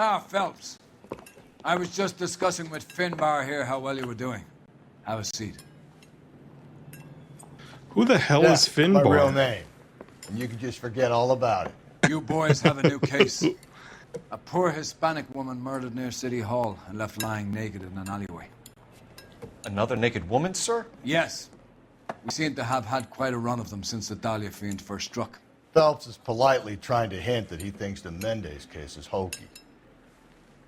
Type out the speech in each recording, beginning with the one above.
Ah, Phelps. I was just discussing with Finbar here how well you were doing. Have a seat. Who the hell is Finbar? My real name. And you can just forget all about it. You boys have a new case. A poor Hispanic woman murdered near City Hall and left lying naked in an alleyway. Another naked woman, sir? Yes. We seem to have had quite a run of them since the Dahlia fiend first struck. Phelps is politely trying to hint that he thinks the Mendez case is hokey.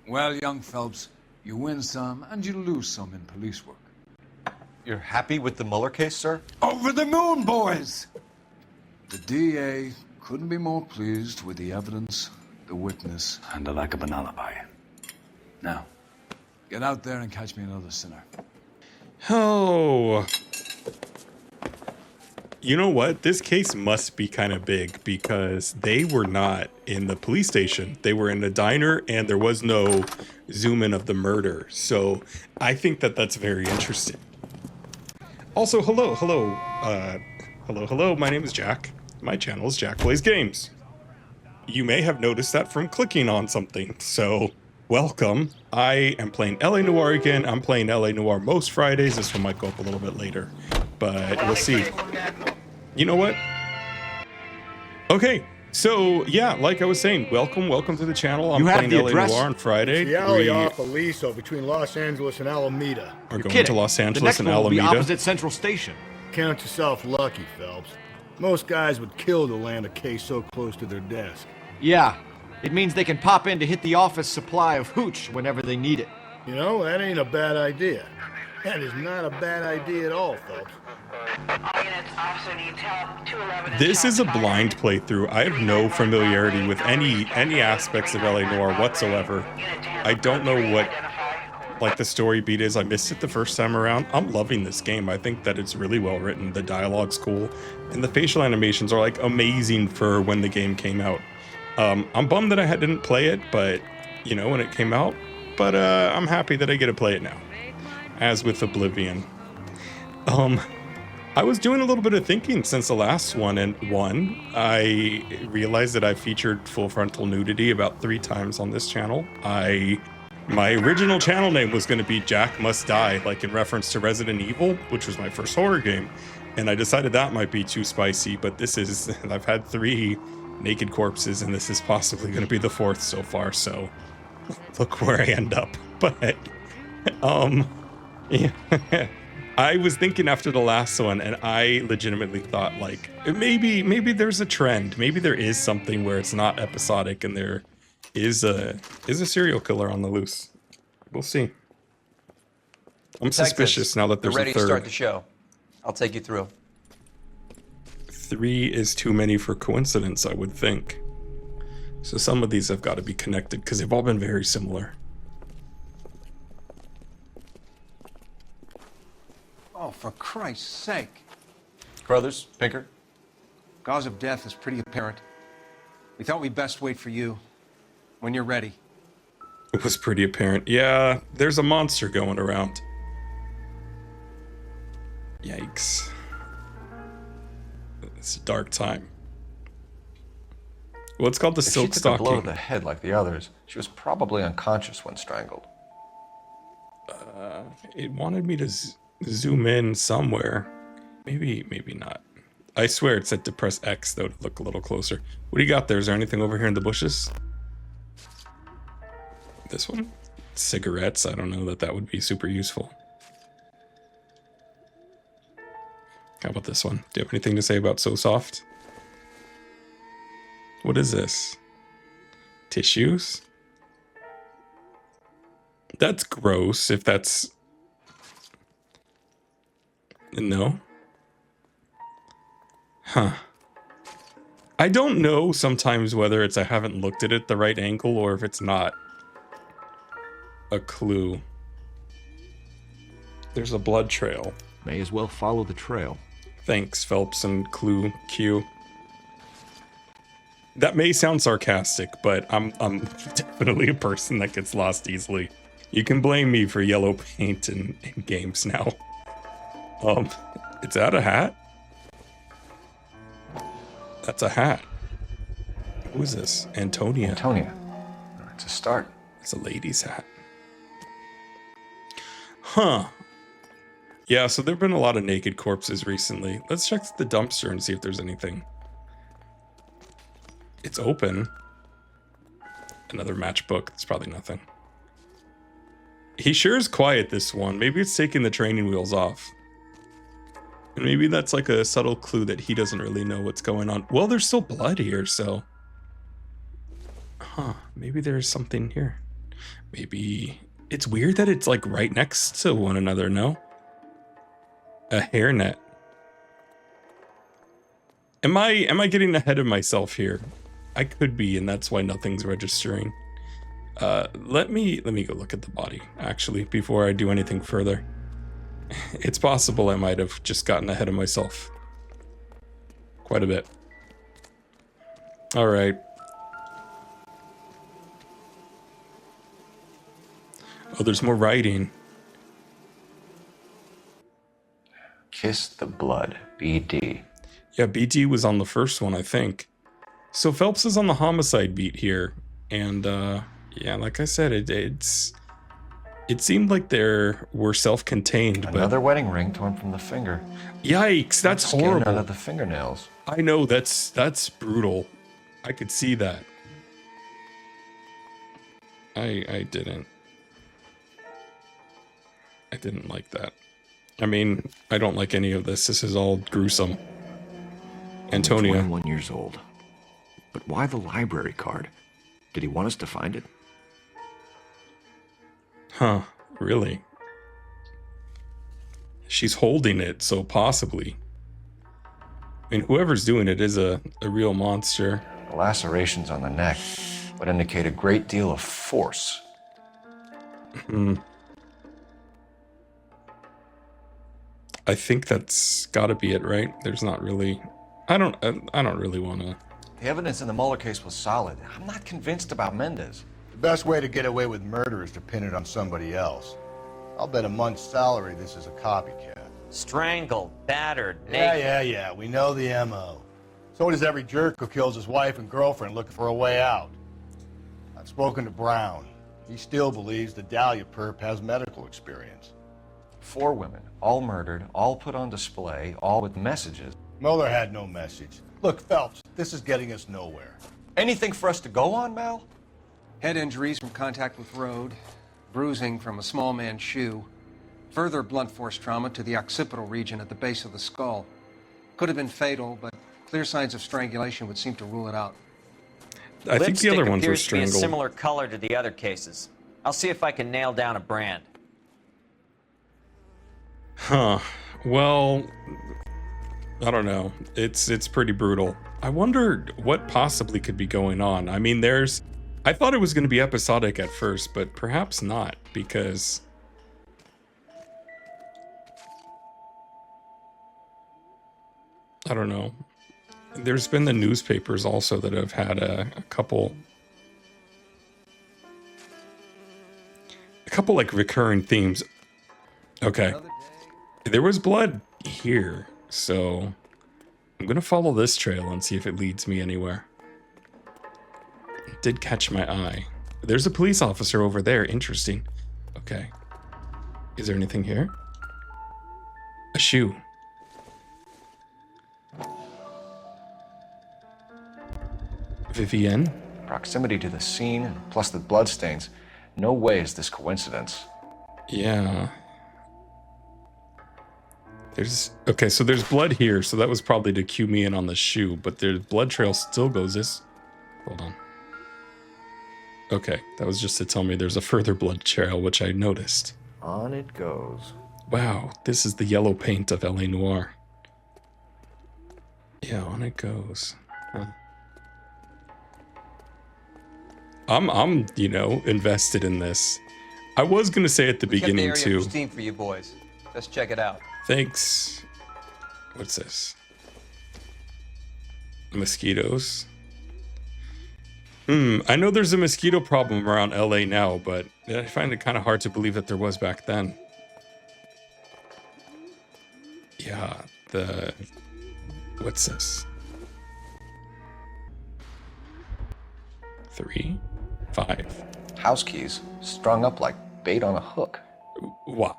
Well, young Phelps, you win some and you lose some in police work. You're happy with the Mueller case, sir? Over the moon, boys! The DA couldn't be more pleased with the evidence, the witness, and the lack of an alibi. Now, get out there and catch me another sinner. Oh. You know what? This case must be kind of big because they were not in the police station. They were in a diner and there was no zoom in of the murder. So I think that that's very interesting. Also, hello. My name is Jack. My channel is Jack Plays Games. You may have noticed that from clicking on something. So welcome. I am playing L.A. Noire again. I'm playing L.A. Noire most Fridays. This one might go up a little bit later, but we'll see. You know what? Okay, so yeah, like I was saying, welcome to the channel. I'm playing L.A. Noire on Friday. It's the alley off Aliso between Los Angeles and Alameda. We're going to Los Angeles and Alameda. The next one will be opposite Central Station. Count yourself lucky, Phelps. Most guys would kill to land a case so close to their desk. Yeah, it means they can pop in to hit the office supply of hooch whenever they need it. You know, that ain't a bad idea. That is not a bad idea at all, Phelps. This is a blind playthrough. I have no familiarity with any aspects of L.A. Noire whatsoever. I don't know what like the story beat is. I missed it the first time around. I'm loving this game. I think that it's really well written. The dialogue's cool, and the facial animations are like amazing for when the game came out. I'm bummed that I didn't play it, but you know, when it came out. But I'm happy that I get to play it now. As with Oblivion. I was doing a little bit of thinking since the last one, and I realized that I featured full frontal nudity about 3 times on this channel. My original channel name was going to be Jack Must Die, like in reference to Resident Evil, which was my first horror game, and I decided that might be too spicy, but this is, I've had 3 naked corpses, and this is possibly going to be the 4th so far, so look where I end up. But, yeah. I was thinking after the last one, and I legitimately thought, like, maybe there's a trend. Maybe there is something where it's not episodic and there is a serial killer on the loose. We'll see. I'm suspicious now that there's a 3rd. Ready to start the show. I'll take you through. 3 is too many for coincidence, I would think. So some of these have got to be connected because they've all been very similar. Oh, for Christ's sake. Brothers, Pinker? Cause of death is pretty apparent. We thought we'd best wait for you. When you're ready. It was pretty apparent. Yeah, there's a monster going around. Yikes. It's a dark time. Well, it's called the silk If she took a blow stocking. to the head like the others, she was probably unconscious when strangled. It wanted me to zoom in somewhere. Maybe not. I swear it said to press X, though, to look a little closer. What do you got there? Is there anything over here in the bushes? This one? Cigarettes. I don't know that would be super useful. How about this one? Do you have anything to say about So Soft? What is this? Tissues? That's gross, if that's... No? Huh. I don't know sometimes whether it's I haven't looked at it the right angle or if it's not a clue. There's a blood trail. May as well follow the trail. Thanks, Phelps and Clue Q. That may sound sarcastic, but I'm definitely a person that gets lost easily. You can blame me for yellow paint in games now. Is that a hat? That's a hat. Who is this? Antonia. Antonia. It's a start. It's a lady's hat. Huh. Yeah, so there have been a lot of naked corpses recently. Let's check the dumpster and see if there's anything. It's open. Another matchbook. It's probably nothing. He sure is quiet, this one. Maybe it's taking the training wheels off. And maybe that's like a subtle clue that he doesn't really know what's going on. Well, there's still blood here, so... Huh, maybe there's something here. Maybe... It's weird that it's like right next to one another, no? A hairnet. Am I getting ahead of myself here? I could be, and that's why nothing's registering. Let me go look at the body, actually, before I do anything further. It's possible I might have just gotten ahead of myself. Quite a bit. Alright. Oh, there's more writing. Kiss the blood, BD. Yeah, BD was on the first one, I think. So Phelps is on the homicide beat here. And, yeah, like I said, it seemed like they were self-contained. Another wedding ring torn from the finger. Yikes, that's Skin horrible. out of the fingernails. I know, that's brutal. I could see that. I didn't like that. I mean, I don't like any of this. This is all gruesome. Antonia. 21 years old. But why the library card? Did he want us to find it? Huh, really? She's holding it, so possibly. I mean, whoever's doing it is a real monster. The lacerations on the neck would indicate a great deal of force. I think that's gotta be it, right? There's not really... I don't really want to... The evidence in the Mueller case was solid. I'm not convinced about Mendez. The best way to get away with murder is to pin it on somebody else. I'll bet a month's salary this is a copycat. Strangled, battered, naked. Yeah. We know the M.O. So does every jerk who kills his wife and girlfriend looking for a way out. I've spoken to Brown. He still believes the Dahlia perp has medical experience. 4 women, all murdered, all put on display, all with messages. Mueller had no message. Look, Phelps, this is getting us nowhere. Anything for us to go on, Mal? Head injuries from contact with road, bruising from a small man's shoe, further blunt force trauma to the occipital region at the base of the skull. Could have been fatal, but clear signs of strangulation would seem to rule it out. I think the other ones were appears to be a strangled. similar color to the other cases. I'll see if I can nail down a brand. Huh. Well, I don't know. It's pretty brutal. I wonder what possibly could be going on. I mean, I thought it was going to be episodic at first, but perhaps not, because... I don't know. There's been the newspapers also that have had a couple like recurring themes. Okay. There was blood here, so I'm gonna follow this trail and see if it leads me anywhere. It did catch my eye. There's a police officer over there. Interesting. Okay. Is there anything here? A shoe. Vivienne? Proximity to the scene, plus the bloodstains. No way is this coincidence. Yeah. Okay, so there's blood here, so that was probably to cue me in on the shoe, but the blood trail still goes this. Hold on. Okay, that was just to tell me there's a further blood trail, which I noticed. On it goes. Wow, this is the yellow paint of L.A. Noire. Yeah, on it goes. Huh. I'm, invested in this. I was gonna say at the beginning kept the area too. pristine for you boys. Let's check it out. Thanks. What's this? Mosquitoes. I know there's a mosquito problem around LA now, but I find it kind of hard to believe that there was back then. Yeah, what's this? 3, 5. house keys strung up like bait on a hook. Why?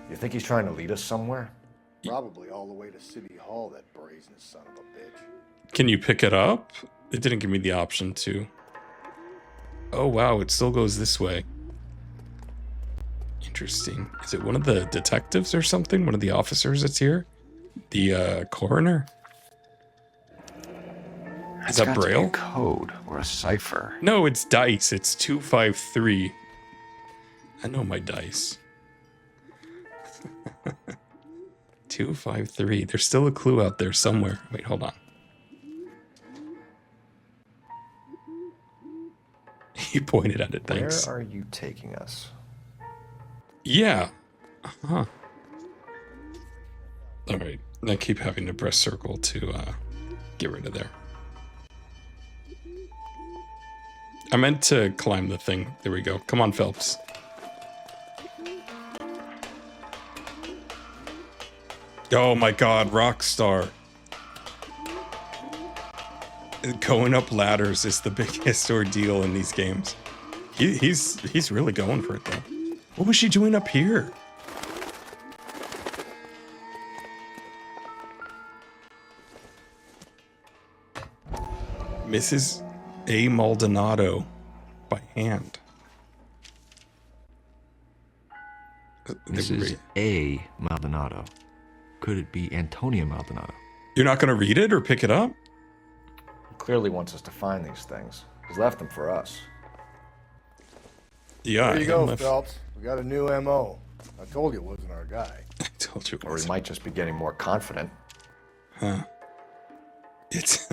You think he's trying to lead us somewhere? Probably all the way to City Hall, that brazen son of a bitch. Can you pick it up? It didn't give me the option to. Oh wow, it still goes this way. Interesting. Is it one of the detectives or something? One of the officers that's here? The coroner? Is that Braille? A code or a cipher. No, it's dice. It's 253. I know my dice. 253. There's still a clue out there somewhere. Wait, hold on. He pointed at it, thanks. Where are you taking us? Yeah. Huh. Alright. I keep having to press circle to get rid of there. I meant to climb the thing. There we go. Come on, Phelps. Oh my god, Rockstar. Going up ladders is the biggest ordeal in these games. He's really going for it though. What was she doing up here? Mrs. A. Maldonado by hand. Mrs. A. Maldonado. Could it be Antonia Maldonado? You're not going to read it or pick it up? He clearly wants us to find these things. He's left them for us. Yeah. There you go, Phelps. We got a new M.O. I told you it wasn't our guy. I told you it Or was. he might just be getting more confident. Huh. It's...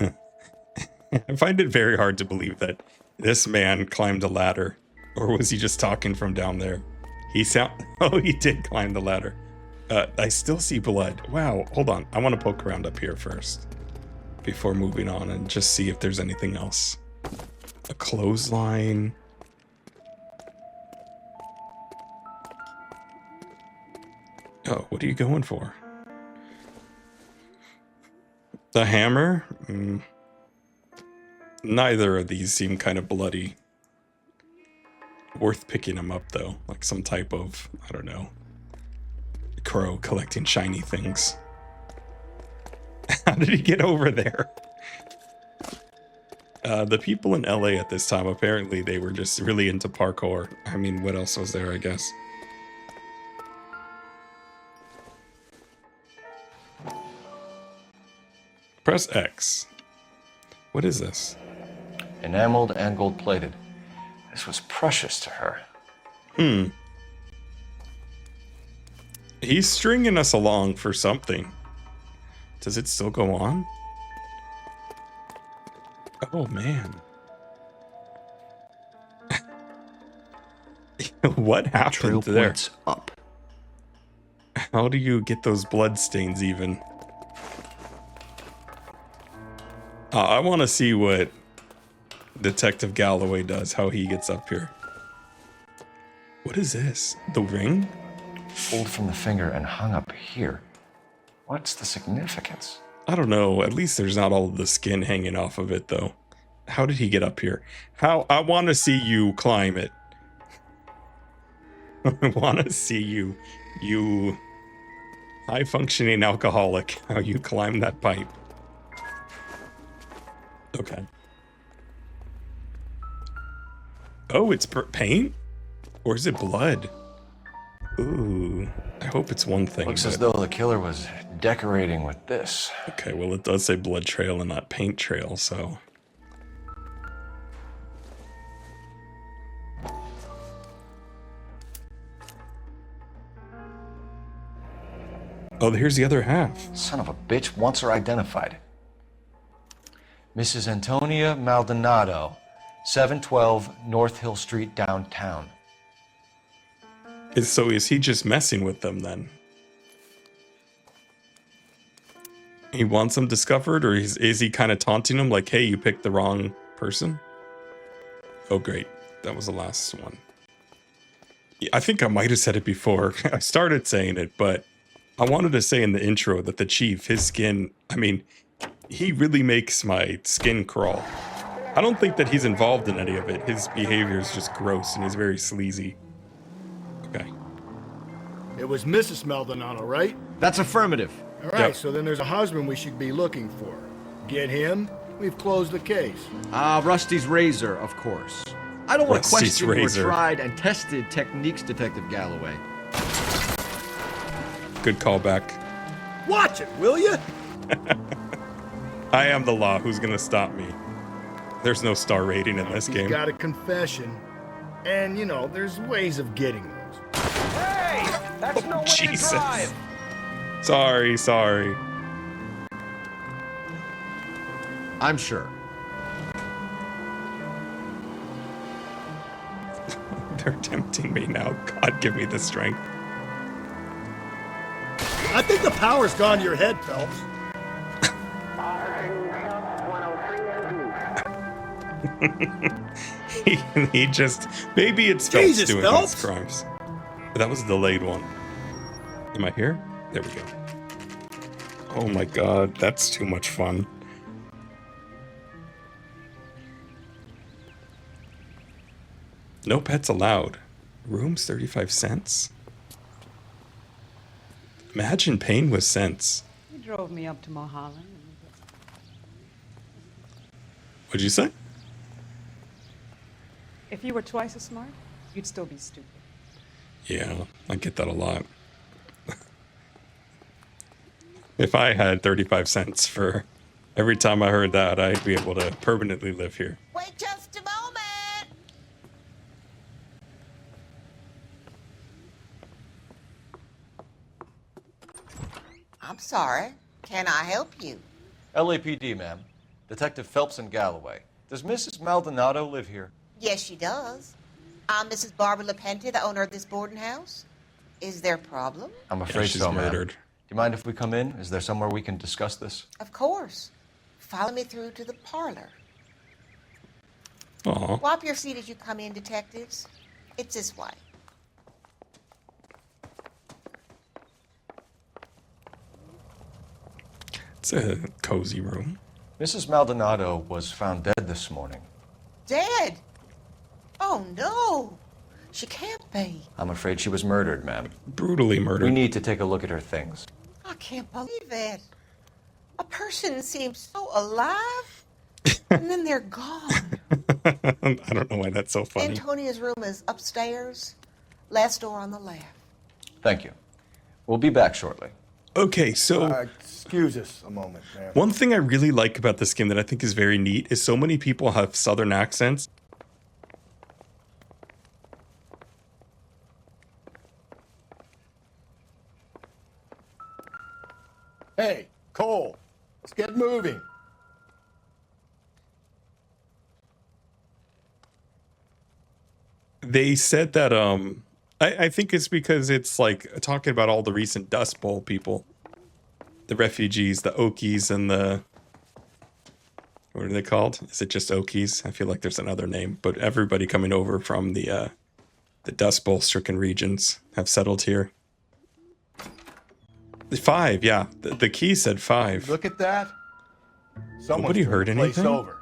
I find it very hard to believe that this man climbed a ladder. Or was he just talking from down there? Oh, he did climb the ladder. I still see blood. Wow, hold on. I want to poke around up here first. Before moving on and just see if there's anything else. A clothesline. Oh, what are you going for? The hammer? Neither of these seem kind of bloody. Worth picking them up, though. Like some type of, I don't know, crow collecting shiny things. How did he get over there? The people in L.A. at this time, apparently they were just really into parkour. I mean, what else was there, I guess? Press X. What is this? Enameled and gold-plated. This was precious to her. He's stringing us along for something. Does it still go on? Oh, man. What happened Trail there? points up. How do you get those blood stains even? I want to see what Detective Galloway does, how he gets up here. What is this? The ring? Pulled from the finger and hung up here. What's the significance? I don't know. At least there's not all of the skin hanging off of it, though. How did he get up here? I want to see you climb it. I want to see you high-functioning alcoholic, how you climb that pipe. Okay. Oh, it's paint? Or is it blood? Ooh, I hope it's one thing. Looks as though the killer was decorating with this. Okay, well, it does say blood trail and not paint trail, so... Oh, here's the other half. Son of a bitch wants her identified. Mrs. Antonia Maldonado, 712 North Hill Street, downtown. So is he just messing with them then? He wants them discovered, or is he kind of taunting them like, hey, you picked the wrong person? Oh, great. That was the last one. I think I might have said it before. I started saying it, but I wanted to say in the intro that the chief, his skin, I mean, he really makes my skin crawl. I don't think that he's involved in any of it. His behavior is just gross and he's very sleazy. Okay. It was Mrs. Maldonado, right? That's affirmative. All right, Yep. so then there's a husband we should be looking for. Get him, we've closed the case. Rusty's razor, of course. I don't want to Rusty's question razor. your tried and tested techniques, Detective Galloway. Good callback. Watch it, will you? I am the law. Who's gonna stop me? There's no star rating in this He's game. got a confession. And, you know, there's ways of getting those. Hey! That's no way Jesus. to drive! Sorry. I'm sure. They're tempting me now. God, give me the strength. I think the power's gone to your head, Phelps. he just, maybe it's Jesus, Phelps doing Phelps. these crimes. But that was a delayed one. Am I here? There we go. Oh my god, that's too much fun. No pets allowed. Rooms 35 cents? Imagine paying with cents. He drove me up to Mulholland. What'd you say? If you were twice as smart, you'd still be stupid. Yeah, I get that a lot. If I had 35 cents for every time I heard that, I'd be able to permanently live here. Wait just a moment. I'm sorry. Can I help you? LAPD, ma'am. Detective Phelps and Galloway. Does Mrs. Maldonado live here? Yes, she does. I'm Mrs. Barbara Lapenti, the owner of this boarding house. Is there a problem? I'm afraid she's so, ma'am. murdered. Do you mind if we come in? Is there somewhere we can discuss this? Of course. Follow me through to the parlor. Aw. Swap your seat as you come in, detectives. It's this way. It's a cozy room. Mrs. Maldonado was found dead this morning. Dead? Oh, no. She can't be. I'm afraid she was murdered, ma'am. Brutally murdered. We need to take a lock at her things. I can't believe it. A person seems so alive, and then they're gone. I don't know why that's so funny. Antonia's room is upstairs, last door on the left. Thank you. We'll be back shortly. Okay, so Excuse us a moment, ma'am. one thing I really like about this game that I think is very neat is so many people have southern accents. Hey, Cole, let's get moving. They said that I think it's because it's like talking about all the recent Dust Bowl people. The refugees, the Okies, and the... What are they called? Is it just Okies? I feel like there's another name. But everybody coming over from the Dust Bowl stricken regions have settled here. 5, yeah. The key said 5. Look at that. Someone's Nobody turned heard the place anything? over.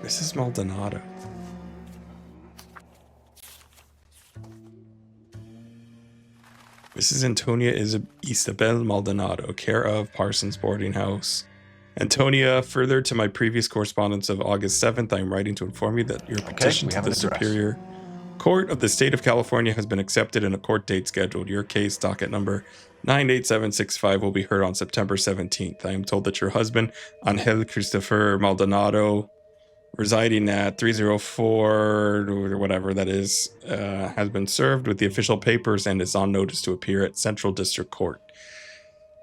Mrs. Maldonado. Mrs. Antonia Isabel Maldonado, care of Parsons Boarding House. Antonia, further to my previous correspondence of August 7th, I am writing to inform you that your petition we to have the an address. Superior Court of the State of California has been accepted and a court date scheduled. Your case, docket number 98765, will be heard on September 17th. I am told that your husband, Angel Christopher Maldonado, residing at 304 or whatever that is, has been served with the official papers and is on notice to appear at Central District Court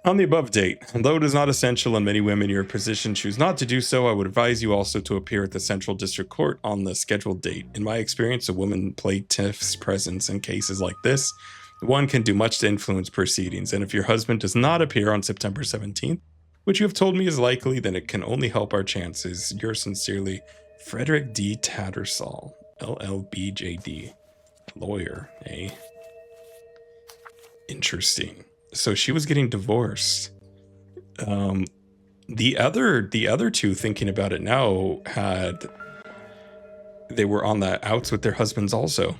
on the above date. Although it is not essential and many women in your position choose not to do so, I would advise you also to appear at the Central District Court on the scheduled date. In my experience, a woman plaintiff's presence in cases like this, one can do much to influence proceedings, and if your husband does not appear on September 17th, which you have told me is likely, then it can only help our chances. Yours sincerely, Frederick D. Tattersall, LLBJD. Lawyer, eh? Interesting. So she was getting divorced. The other two, thinking about it now, they were on the outs with their husbands also.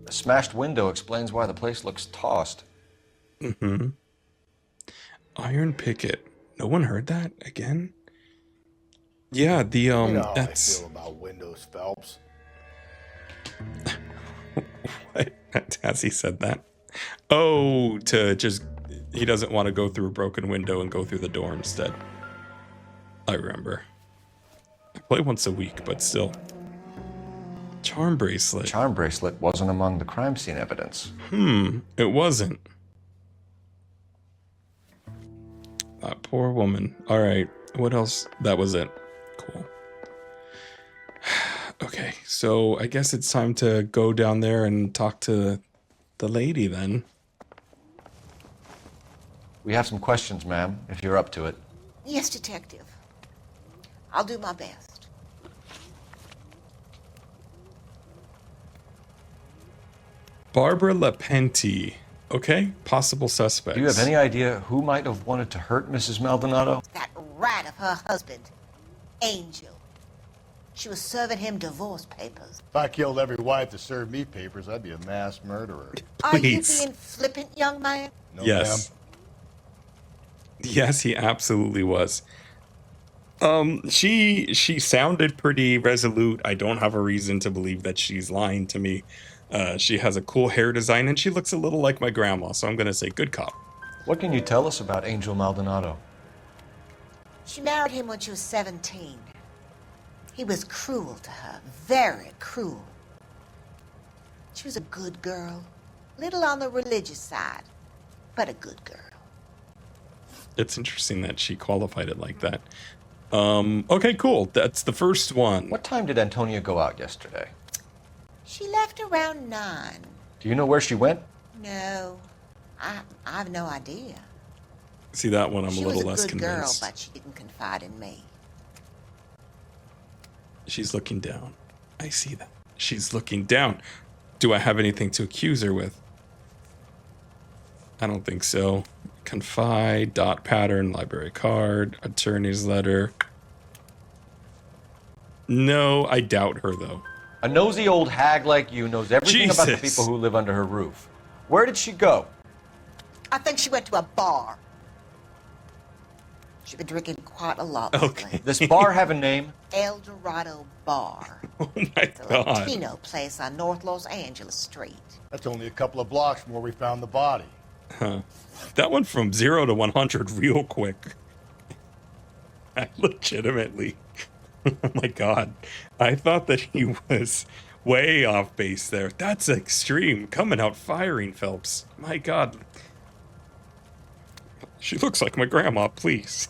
A smashed window explains why the place looks tossed. Mm-hmm. Iron picket. No one heard that again? Yeah, You know how that's... I feel about windows, Phelps. What? Has he said that? Oh, he doesn't want to go through a broken window and go through the door instead. I remember. I play once a week, but still. Charm bracelet. Charm bracelet wasn't among the crime scene evidence. It wasn't. That poor woman. All right, what else? That was it. Cool. Okay, so I guess it's time to go down there and talk to the lady then. We have some questions, ma'am, if you're up to it. Yes, Detective. I'll do my best. Barbara Lapenti. Okay, possible suspects. Do you have any idea who might have wanted to hurt Mrs. Maldonado? That rat of her husband, Angel. She was serving him divorce papers. If I killed every wife that served me papers, I'd be a mass murderer. Are you Please. being flippant, young man? No, Yes. ma'am. Yes, he absolutely was. She sounded pretty resolute. I don't have a reason to believe that she's lying to me. She has a cool hair design and she looks a little like my grandma, so I'm gonna say good cop. What can you tell us about Angel Maldonado? She married him when she was 17. He was cruel to her, very cruel. She was a good girl, little on the religious side, but a good girl. It's interesting that she qualified it like that. Okay, cool. That's the first one. What time did Antonia go out yesterday? She left around 9. Do you know where she went? No, I have no idea. See, that one I'm She a little was less a good girl, convinced. but she didn't confide in me. She's looking down. I see that. She's looking down. Do I have anything to accuse her with? I don't think so. Confide, dot pattern, library card, attorney's letter. No, I doubt her though. A nosy old hag like you knows everything about the Jesus. people who live under her roof. Where did she go? I think she went to a bar. She's been drinking quite a lot lately. Okay. This bar have a name? El Dorado Bar. Oh my It's a god. Latino place on North Los Angeles Street. That's only a couple of blocks from where we found the body. Huh. That went from 0 to 100 real quick. I legitimately. Oh my god. I thought that he was way off base there. That's extreme. Coming out firing, Phelps. My god. She looks like my grandma, please.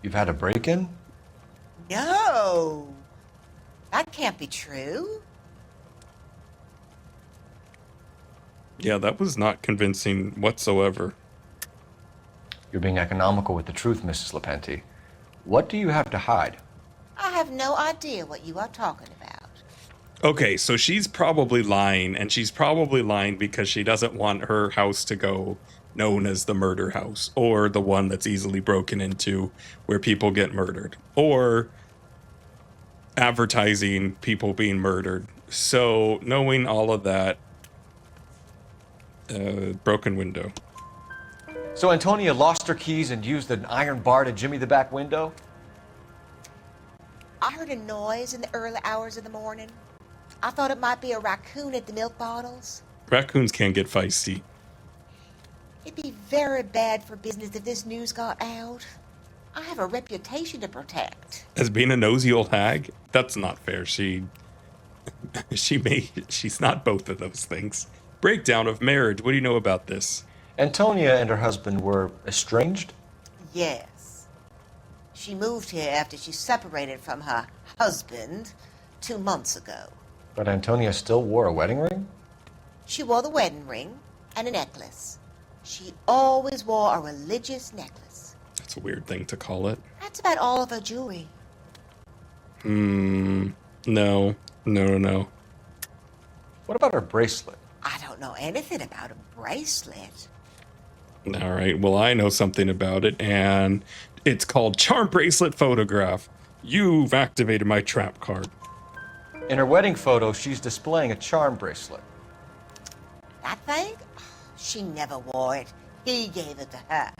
You've had a break-in? No, that can't be true. Yeah, that was not convincing whatsoever. You're being economical with the truth, Mrs. Lapenti. What do you have to hide? I have no idea what you are talking about. Okay, so she's probably lying, and she's probably lying because she doesn't want her house to go known as the murder house, or the one that's easily broken into where people get murdered, or advertising people being murdered. So knowing all of that, broken window. So Antonia lost her keys and used an iron bar to jimmy the back window? I heard a noise in the early hours of the morning. I thought it might be a raccoon at the milk bottles. Raccoons can get feisty. It'd be very bad for business if this news got out. I have a reputation to protect. As being a nosy old hag, that's not fair. She's not both of those things. Breakdown of marriage. What do you know about this? Antonia and her husband were estranged? Yes. She moved here after she separated from her husband 2 months ago. But Antonia still wore a wedding ring? She wore the wedding ring and a necklace. She always wore a religious necklace. That's a weird thing to call it. That's about all of her jewelry. No. What about her bracelet? I don't know anything about a bracelet. All right, well, I know something about it, and it's called Charm Bracelet Photograph. You've activated my trap card. In her wedding photo, she's displaying a charm bracelet. That thing? She never wore it. He gave it to her.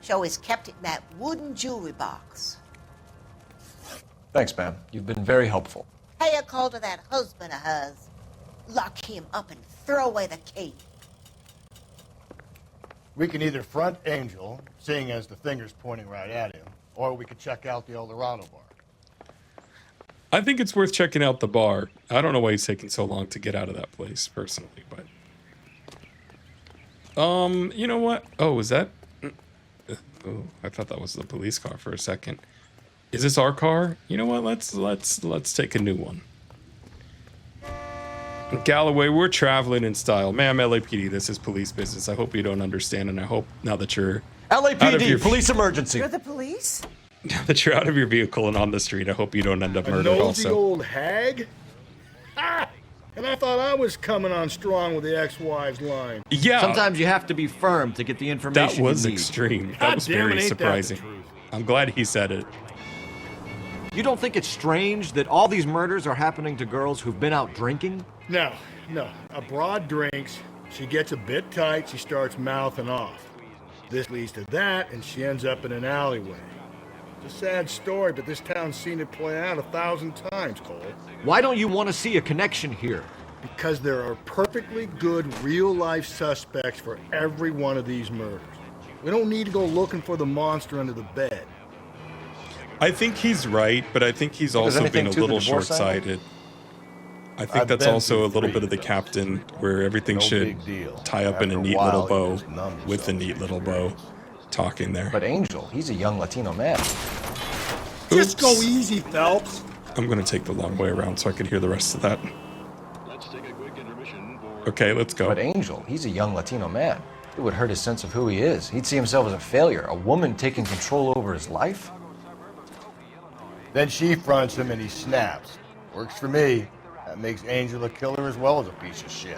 She always kept it in that wooden jewelry box. Thanks, ma'am. You've been very helpful. Pay a call to that husband of hers. Lock him up and throw away the key. We can either front Angel, seeing as the finger's pointing right at him, or we could check out the El Dorado Bar. I think it's worth checking out the bar. I don't know why he's taking so long to get out of that place, personally, but... you know what? Oh, is that... Oh, I thought that was the police car for a second. Is this our car? You know what? Let's take a new one. Galloway, we're traveling in style. Ma'am, LAPD, this is police business. I hope you don't understand, and I hope now that you're... LAPD, police emergency. You're the police? Now that you're out of your vehicle and on the street, I hope you don't end up murdered also. Old hag? Ah! And I thought I was coming on strong with the ex-wives line. Yeah. Sometimes you have to be firm to get the information That was you need. extreme. That was very surprising. I'm glad he said it. You don't think it's strange that all these murders are happening to girls who've been out drinking? No. A broad drinks, she gets a bit tight, she starts mouthing off. This leads to that, and she ends up in an alleyway. It's a sad story, but this town's seen it play out 1,000 times, Cole. Why don't you want to see a connection here? Because there are perfectly good real-life suspects for every one of these murders. We don't need to go looking for the monster under the bed. I think he's right, but I think he's also being a little short-sighted. I think that's also a little bit of the captain, where everything should tie up in a neat little bow, with a neat little bow, talking there. But Angel, he's a young Latino man. Just go easy, Phelps. I'm going to take the long way around so I can hear the rest of that. Okay, let's go. But Angel, he's a young Latino man. It would hurt his sense of who he is. He'd see himself as a failure, a woman taking control over his life. Then she fronts him and he snaps. Works for me. That makes Angel a killer as well as a piece of shit.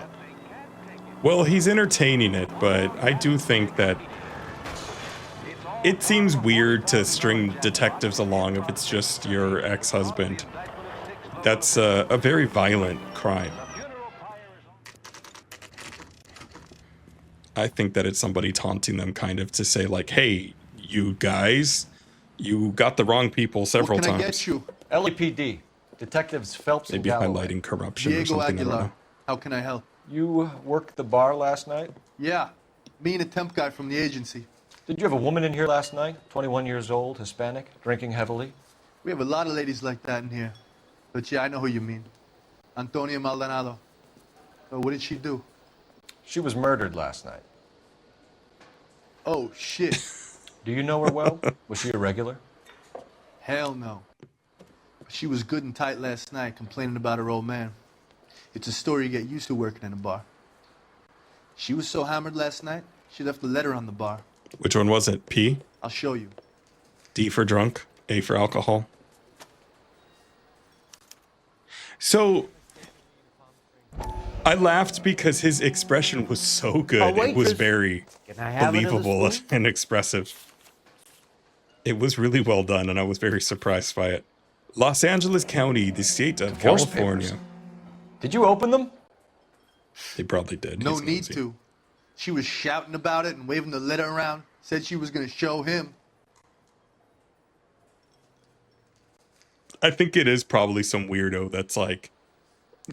Well, he's entertaining it, but I do think that it seems weird to string detectives along if it's just your ex-husband. That's a very violent crime. I think that it's somebody taunting them kind of to say like, hey, you guys, you got the wrong people several times. What can I get you? LAPD, detectives Phelps and Galloway. Maybe highlighting corruption or Diego something. Aguilar. How can I help? You worked the bar last night? Yeah, me and a temp guy from the agency. Did you have a woman in here last night? 21 years old, Hispanic, drinking heavily? We have a lot of ladies like that in here. But yeah, I know who you mean. Antonia Maldonado. Oh, what did she do? She was murdered last night. Oh, shit. Do you know her well? Was she a regular? Hell no. She was good and tight last night, complaining about her old man. It's a story you get used to working in a bar. She was so hammered last night, she left a letter on the bar. Which one was it? P? I'll show you. D for drunk, A for alcohol. So I laughed because his expression was so good. It was very believable and expressive. It was really well done, and I was very surprised by it. Los Angeles County, the state of California. Papers. Did you open them? They probably did. No need to. She was shouting about it and waving the letter around. Said she was going to show him. I think it is probably some weirdo that's like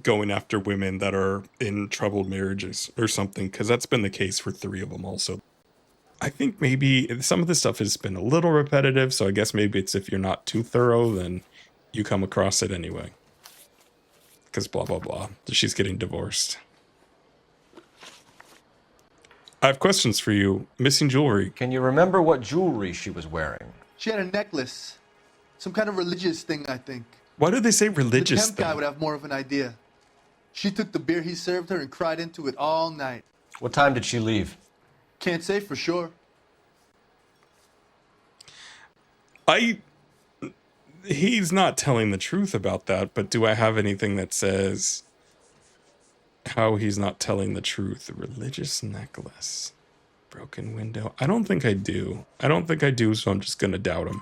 going after women that are in troubled marriages or something, because that's been the case for 3 of them also. I think maybe some of the stuff has been a little repetitive, so I guess maybe it's if you're not too thorough, then you come across it anyway. Because blah, blah, blah. She's getting divorced. I have questions for you. Missing jewelry. Can you remember what jewelry she was wearing? She had a necklace. Some kind of religious thing, I think. Why do they say religious The temp guy would have more of an idea. She took the beer he served her and cried into it all night. What time did she leave? Can't say for sure. He's not telling the truth about that, but do I have anything that says how he's not telling the truth? A religious necklace. Broken window. I don't think I do. I don't think I do, so I'm just gonna doubt him.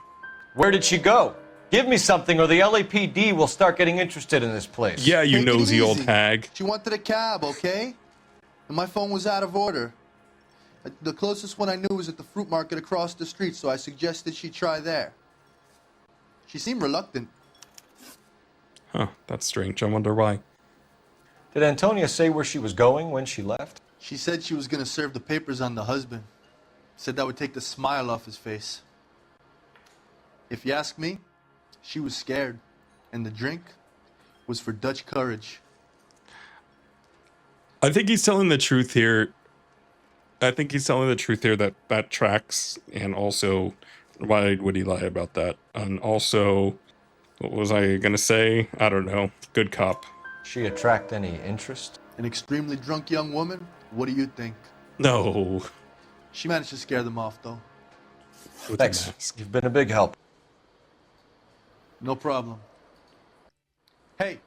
Where did she go? Give me something or the LAPD will start getting interested in this place. Yeah, you Take it nosy old easy. hag. She wanted a cab, okay? And my phone was out of order. The closest one I knew was at the fruit market across the street, so I suggested she try there. She seemed reluctant. Huh, that's strange. I wonder why. Did Antonia say where she was going when she left? She said she was going to serve the papers on the husband. Said that would take the smile off his face. If you ask me, she was scared. And the drink was for Dutch courage. I think he's telling the truth here. That tracks. And also, why would he lie about that? And also, what was I going to say? I don't know. Good cop. She attract any interest? An extremely drunk young woman? What do you think? No. She managed to scare them off, though. With Thanks. the mask. You've been a big help. No problem. Hey,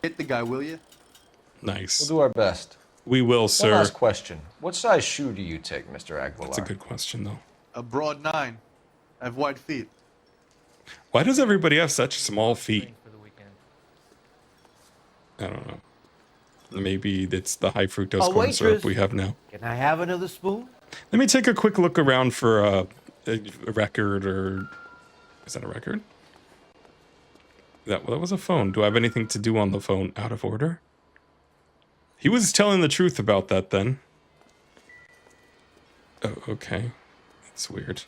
hit the guy, will you? Nice. We'll do our best. We will, One sir. last question. What size shoe do you take, Mr. Aguilar? That's a good question, though. A broad 9. I have wide feet. Why does everybody have such small feet? I don't know. Maybe it's the high fructose corn syrup we have now. Can I have another spoon? Let me take a quick look around for a record, or is that a record? That was a phone. Do I have anything to do on the phone? Out of order? He was telling the truth about that then. Oh, okay. That's weird.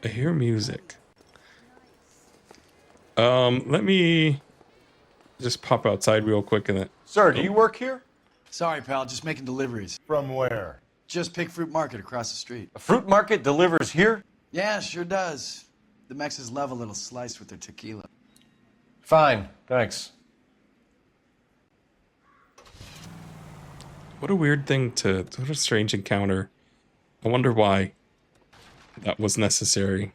I hear music. Let me just pop outside real quick and then... Sir, do you work here? Sorry, pal, just making deliveries. From where? Just Pick Fruit Market across the street. A fruit market delivers here? Yeah, sure does. The Mexes love a little slice with their tequila. Fine, thanks. What a weird thing what a strange encounter. I wonder why that was necessary.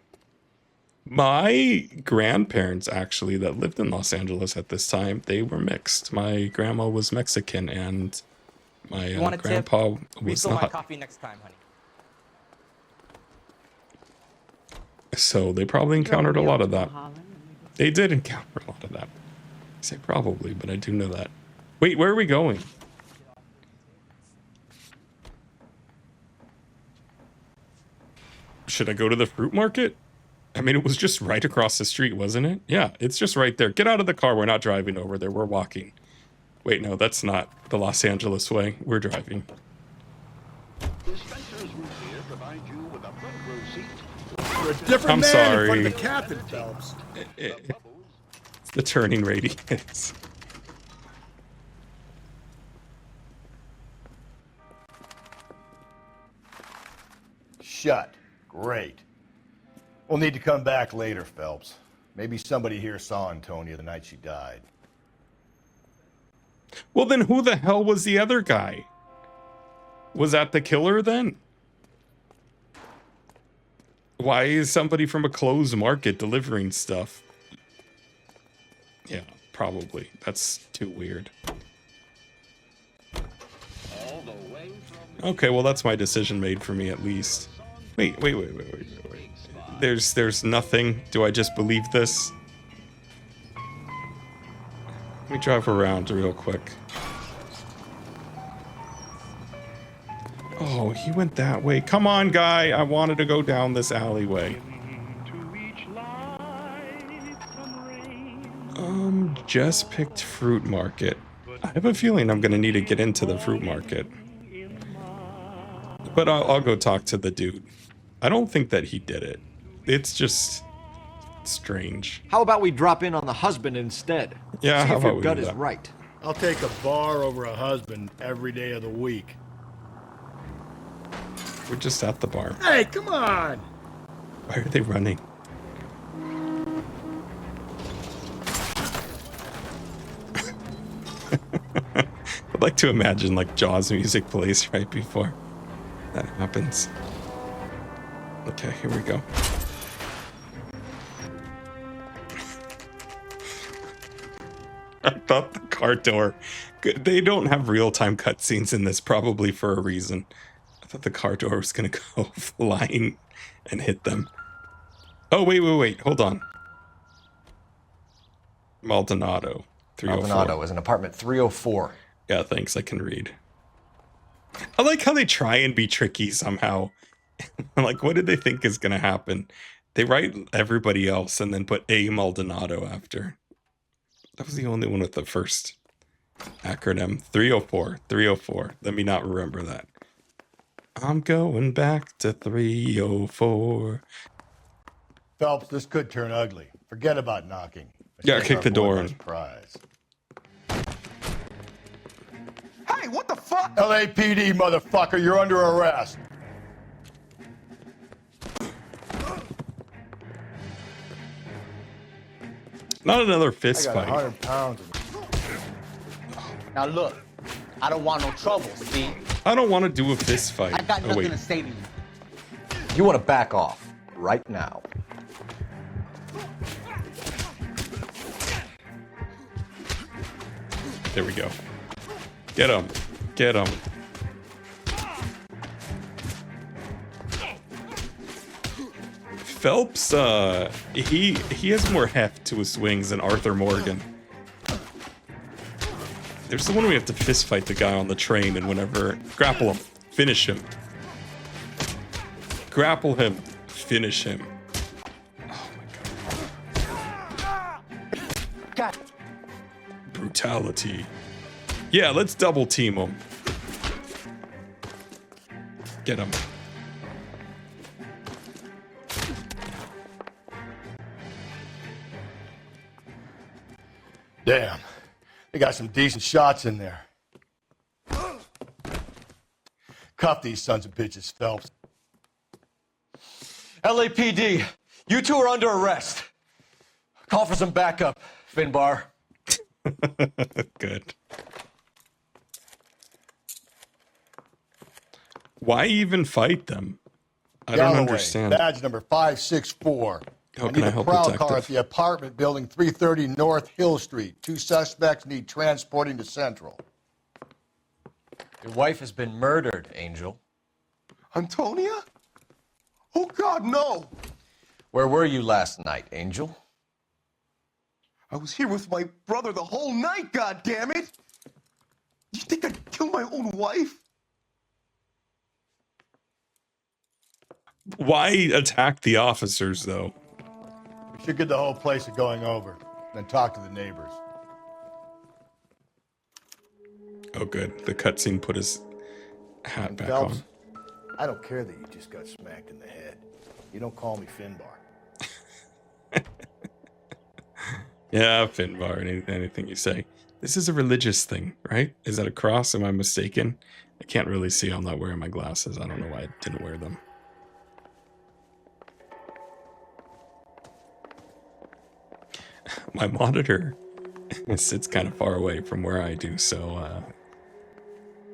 My grandparents, actually, that lived in Los Angeles at this time, they were mixed. My grandma was Mexican, and my grandpa was Refill my not. coffee next time, honey. So they probably encountered a lot of that. They did encounter a lot of that. I say probably, but I do know that. Wait, where are we going? Should I go to the fruit market? I mean, it was just right across the street, wasn't it? Yeah, it's just right there. Get out of the car. We're not driving over there. We're walking. Wait, no, that's not the Los Angeles way. We're driving. You're a different I'm man sorry. in front of the captain, Phelps. It's the turning radius. Shut. Great. We'll need to come back later, Phelps. Maybe somebody here saw Antonia the night she died. Well, then who the hell was the other guy? Was that the killer then? Why is somebody from a closed market delivering stuff? Yeah, probably. That's too weird. Okay, well, that's my decision made for me at least. Wait. There's nothing. Do I just believe this? Let me drive around real quick. Oh, he went that way. Come on, guy. I wanted to go down this alleyway. Just picked fruit market. I have a feeling I'm gonna need to get into the fruit market. But I'll go talk to the dude. I don't think that he did it. It's just strange. How about we drop in on the husband instead? Yeah, See how if about your we gut do is that? right. I'll take a bar over a husband every day of the week. We're just at the bar. Hey, come on! Why are they running? I'd like to imagine like Jaws music plays right before that happens. Okay, here we go. I thought the car door. They don't have real-time cutscenes in this, probably for a reason. I thought the car door was gonna go flying and hit them. Oh, wait. Hold on. Maldonado. 304. Maldonado is in apartment 304. Yeah, thanks. I can read. I like how they try and be tricky somehow. Like, what did they think is gonna happen? They write everybody else and then put A Maldonado after. That was the only one with the first acronym. 304. 304. Let me not remember that. I'm going back to 304. Phelps, this could turn ugly. Forget about knocking. Yeah, kick the door in. Prize. Hey, what the fuck? LAPD, motherfucker, you're under arrest. Not another fist I got fight. 100 pounds of Now look, I don't want no trouble, see? I don't want to do a fist fight. I got Oh, nothing wait. to say to you. You want to back off right now. There we go. Get him. Get him. Phelps, he has more heft to his swings than Arthur Morgan. There's the one we have to fist fight the guy on the train, and whenever grapple him, finish him. Grapple him, finish him. Oh my god. Brutality. Yeah, let's double team him. Get him. Damn. They got some decent shots in there. Cuff these sons of bitches, Phelps. LAPD, you two are under arrest. Call for some backup, Finbar. Good. Why even fight them? I don't understand. Badge number 564. How I can need I a help, prowl car detective? at the apartment building 330 North Hill Street. 2 suspects need transporting to Central. Your wife has been murdered, Angel. Antonia? Oh God, no! Where were you last night, Angel? I was here with my brother the whole night, God damn it! You think I'd kill my own wife? Why attack the officers, though? We should get the whole place a going over, then talk to the neighbors. Oh, good. The cutscene put his hat back Phelps, on. I don't care that you just got smacked in the head. You don't call me Finbar. Yeah, Finbar, anything you say. This is a religious thing, right? Is that a cross? Am I mistaken? I can't really see. I'm not wearing my glasses. I don't know why I didn't wear them. My monitor sits kind of far away from where I do, so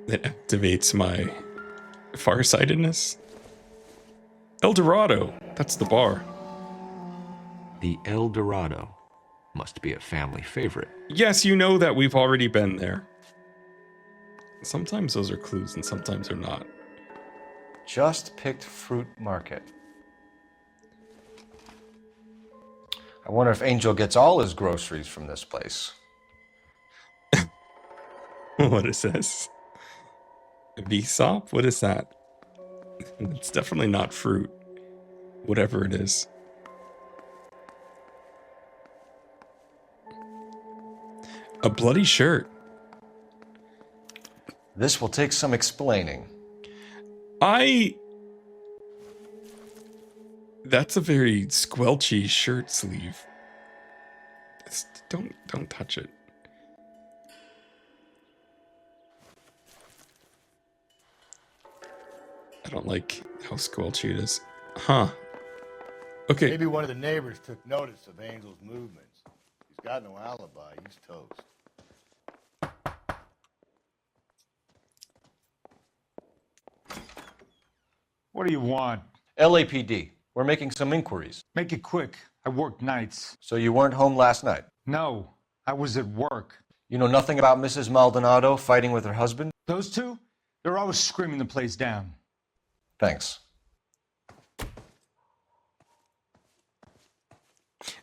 it activates my farsightedness. El Dorado, that's the bar. The El Dorado must be a family favorite. Yes, you know that we've already been there. Sometimes those are clues and sometimes they're not. Just picked fruit market. I wonder if Angel gets all his groceries from this place. What is this? Vsop? What is that? It's definitely not fruit. Whatever it is. A bloody shirt. This will take some explaining. That's a very squelchy shirt sleeve. Don't touch it. I don't like how squelchy it is. Huh. Okay. Maybe one of the neighbors took notice of Angel's movements. He's got no alibi. He's toast. What do you want? LAPD, we're making some inquiries. Make it quick. I work nights. So you weren't home last night? No, I was at work. You know nothing about Mrs. Maldonado fighting with her husband? Those two? They're always screaming the place down. Thanks.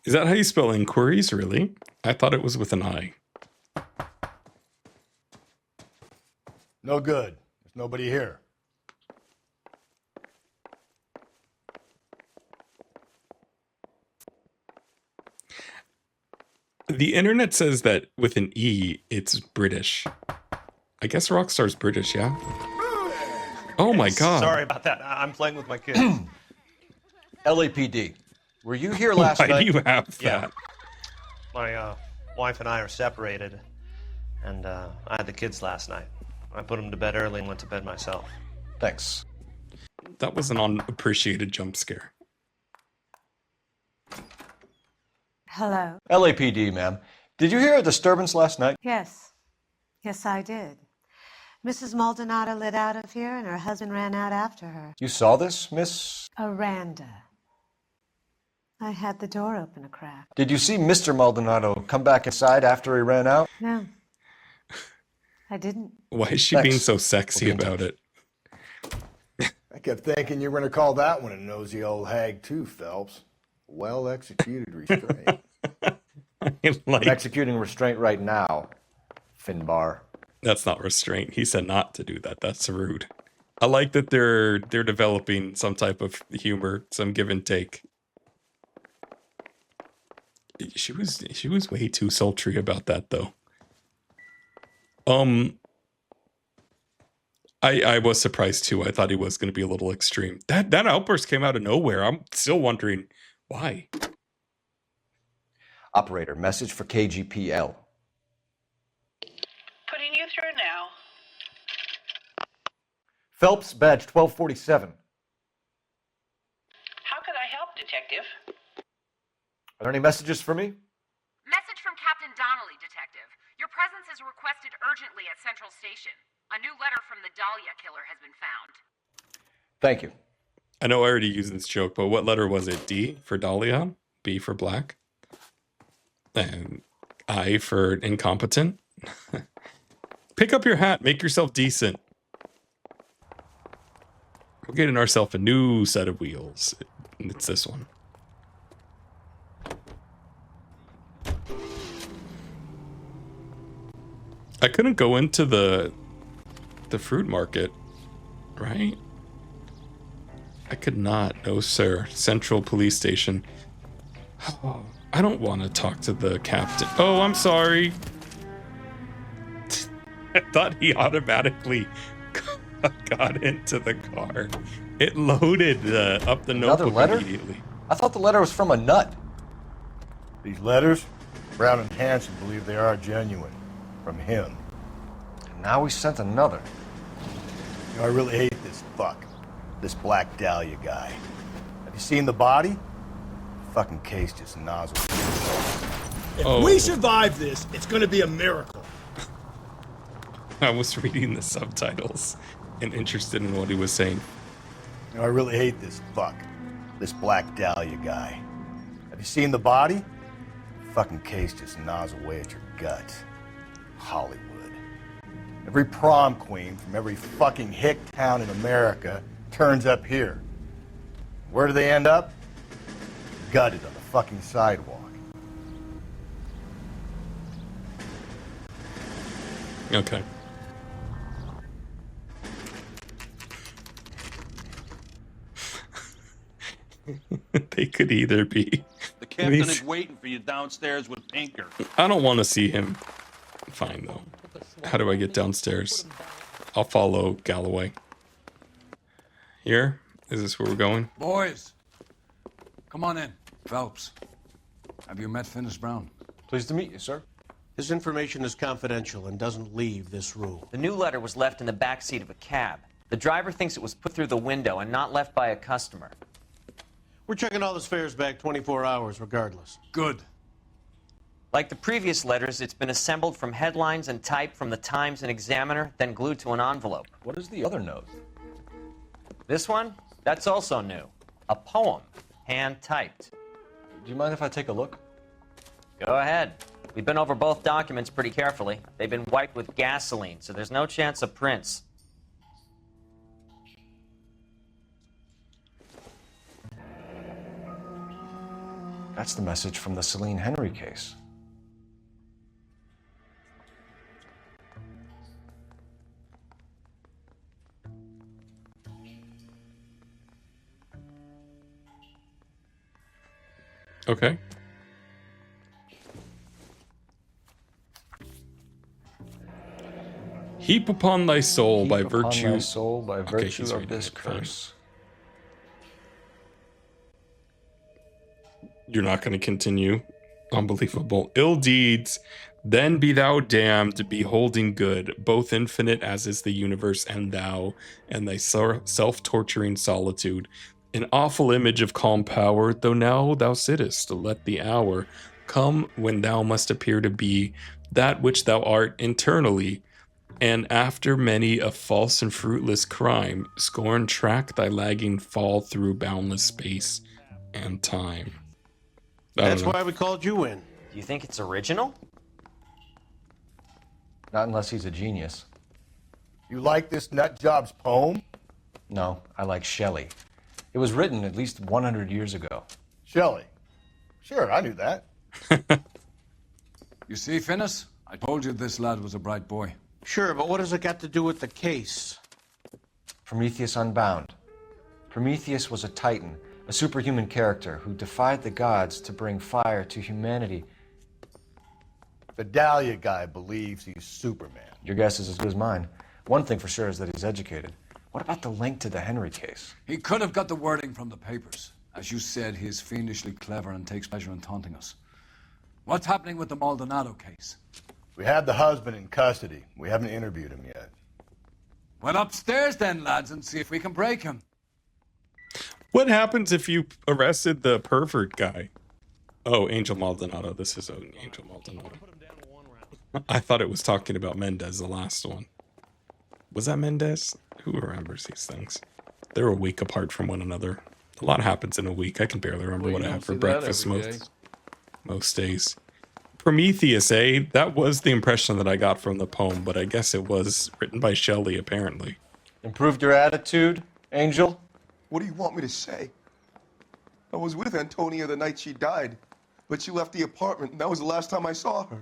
Is that how you spell inquiries, really? I thought it was with an I. No good. There's nobody here. The internet says that with an E, it's British. I guess Rockstar's British, yeah? Oh my god. Sorry about that. I'm playing with my kids. LAPD. Were you here last Why night? do you have that? Yeah. My wife and I are separated, and I had the kids last night. I put them to bed early and went to bed myself. Thanks. That was an unappreciated jump scare. Hello. LAPD, ma'am. Did you hear a disturbance last night? Yes. Yes, I did. Mrs. Maldonado lit out of here, and her husband ran out after her. You saw this, Miss? Aranda. I had the door open a crack. Did you see Mr. Maldonado come back inside after he ran out? No. I didn't. Why is she being so sexy about it? I kept thinking you were going to call that one a nosy old hag too, Phelps. Well executed restraint. I'm executing restraint right now, Finbar. That's not restraint. He said not to do that. That's rude. I like that they're developing some type of humor, some give and take. She was way too sultry about that though. I was surprised too. I thought he was going to be a little extreme. That outburst came out of nowhere. I'm still wondering why. Operator, message for KGPL. Putting you through now. Phelps, badge 1247. How could I help, Detective? Are there any messages for me? Message from Captain Donnelly, Detective. Your presence is requested urgently at Central Station. A new letter from the Dahlia killer has been found. Thank you. I know I already used this joke, but what letter was it? D for Dahlia? B for black? And I for incompetent? Pick up your hat. Make yourself decent. We're getting ourselves a new set of wheels. It's this one. I couldn't go into the fruit market, right? I could not. No, sir. Central Police Station. Oh, I don't want to talk to the captain. Oh, I'm sorry. I thought he automatically got into the car. It loaded up the notebook letter? immediately. I thought the letter was from a nut. These letters, Brown and Hanson believe they are genuine. From him. And now we sent another. You know, I really hate this fuck. This Black Dahlia guy. Have you seen the body? Fucking case just nozzled. If we survive this, it's gonna be a miracle. I was reading the subtitles and interested in what he was saying. You know, I really hate this fuck. This Black Dahlia guy. Have you seen the body? Fucking case just gnaws away at your guts. Hollywood. Every prom queen from every fucking hick town in America turns up here. Where do they end up? Gutted on the fucking sidewalk. Okay. They could either be. The captain is waiting for you downstairs with Pinker. I don't want to see him. Fine, though. How do I get downstairs? I'll follow Galloway. Here? Is this where we're going? Boys, come on in. Phelps, have you met Finis Brown? Pleased to meet you, sir. This information is confidential and doesn't leave this room. The new letter was left in the back seat of a cab. The driver thinks it was put through the window and not left by a customer. We're checking all this fares back 24 hours regardless. Good. Like the previous letters, it's been assembled from headlines and type from the Times and Examiner, then glued to an envelope. What is the other note? This one? That's also new. A poem, hand-typed. Do you mind if I take a look? Go ahead. We've been over both documents pretty carefully. They've been wiped with gasoline, so there's no chance of prints. That's the message from the Celine Henry case. Okay. Heap upon thy soul by virtue. Thy soul by virtue he's of reading this it, fine. curse. You're not going to continue. Unbelievable. Ill deeds, then be thou damned, beholding good, both infinite as is the universe, and thou, and thy self-torturing solitude. An awful image of calm power, though now thou sittest, let the hour come when thou must appear to be that which thou art internally, and after many a false and fruitless crime, scorn track thy lagging fall through boundless space and time. That's why we called you in. Do you think it's original? Not unless he's a genius. You like this nut job's poem? No, I like Shelley. It was written at least 100 years ago. Shelley. Sure, I knew that. You see, Finnis? I told you this lad was a bright boy. Sure, but what has it got to do with the case? Prometheus Unbound. Prometheus was a titan, a superhuman character who defied the gods to bring fire to humanity. The Dahlia guy believes he's Superman. Your guess is as good as mine. One thing for sure is that he's educated. What about the link to the Henry case? He could have got the wording from the papers. As you said, he's fiendishly clever and takes pleasure in taunting us. What's happening with the Maldonado case? We have the husband in custody. We haven't interviewed him yet. Well, upstairs then, lads, and see if we can break him. What happens if you arrested the pervert guy? Oh, Angel Maldonado. This is Angel Maldonado. I thought it was talking about Mendez, the last one. Was that Mendez? Who remembers these things? They're a week apart from one another. A lot happens in a week. I can barely remember what I had for breakfast most days. Prometheus, eh? That was the impression that I got from the poem, but I guess it was written by Shelley, apparently. Improved your attitude, Angel? What do you want me to say? I was with Antonia the night she died, but she left the apartment, and that was the last time I saw her.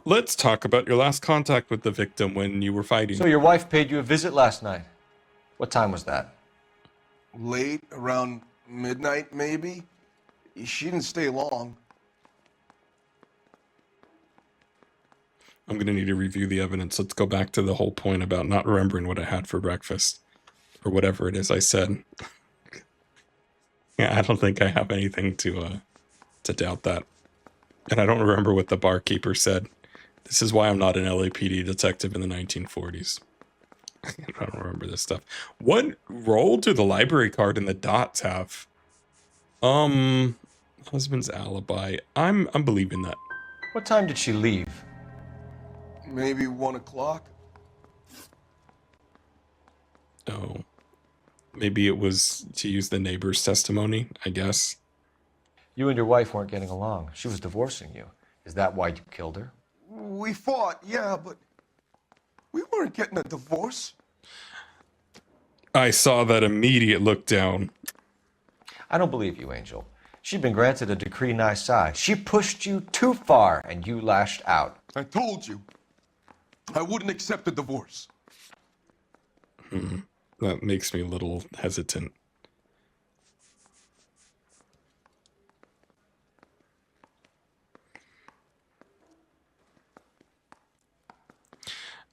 Let's talk about your last contact with the victim when you were fighting. So your wife paid you a visit last night. What time was that? Late, around midnight, maybe? She didn't stay long. I'm going to need to review the evidence. Let's go back to the whole point about not remembering what I had for breakfast. Or whatever it is I said. Yeah, I don't think I have anything to doubt that. And I don't remember what the barkeeper said. This is why I'm not an LAPD detective in the 1940s. I don't remember this stuff. What role do the library card and the dots have? Husband's alibi. I'm believing that. What time did she leave? Maybe 1 o'clock. Oh. Maybe it was to use the neighbor's testimony, I guess. You and your wife weren't getting along. She was divorcing you. Is that why you killed her? We fought, yeah, but we weren't getting a divorce. I saw that immediate look down. I don't believe you, Angel. She'd been granted a decree nisi. She pushed you too far, and you lashed out. I told you. I wouldn't accept a divorce. That makes me a little hesitant.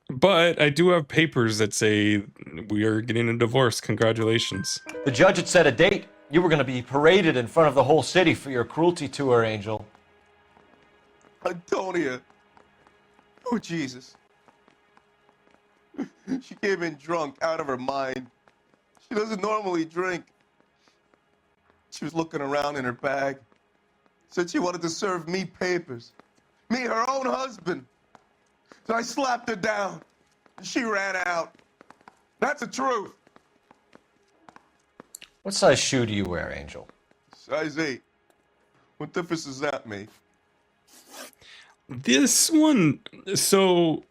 But I do have papers that say we are getting a divorce. Congratulations. The judge had set a date. You were going to be paraded in front of the whole city for your cruelty to her, Angel. Antonia. Oh, Jesus. She came in drunk, out of her mind. She doesn't normally drink. She was looking around in her bag. Said she wanted to serve me papers. Me, her own husband. So I slapped her down. She ran out. That's the truth. What size shoe do you wear, Angel? Size 8. What difference does that make? This one, so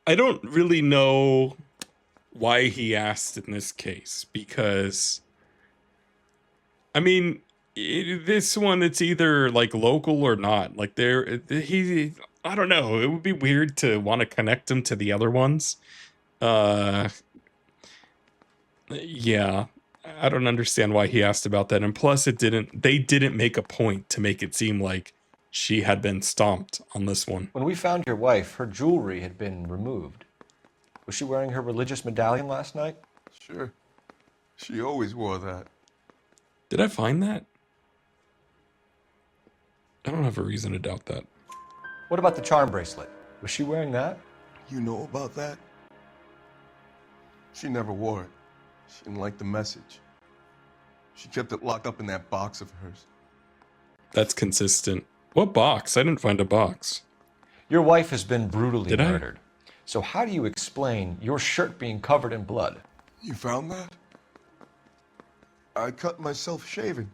I don't really know why he asked in this case, because I mean, this one, it's either like local or not. Like I don't know. It would be weird to want to connect him to the other ones. Yeah, I don't understand why he asked about that. And plus, they didn't make a point to make it seem like she had been stomped on this one. When we found your wife, her jewelry had been removed. Was she wearing her religious medallion last night? Sure. She always wore that. Did I find that? I don't have a reason to doubt that. What about the charm bracelet? Was she wearing that? You know about that? She never wore it. She didn't like the message. She kept it locked up in that box of hers. That's consistent. What box? I didn't find a box. Your wife has been brutally Did murdered. So how do you explain your shirt being covered in blood? You found that? I cut myself shaving.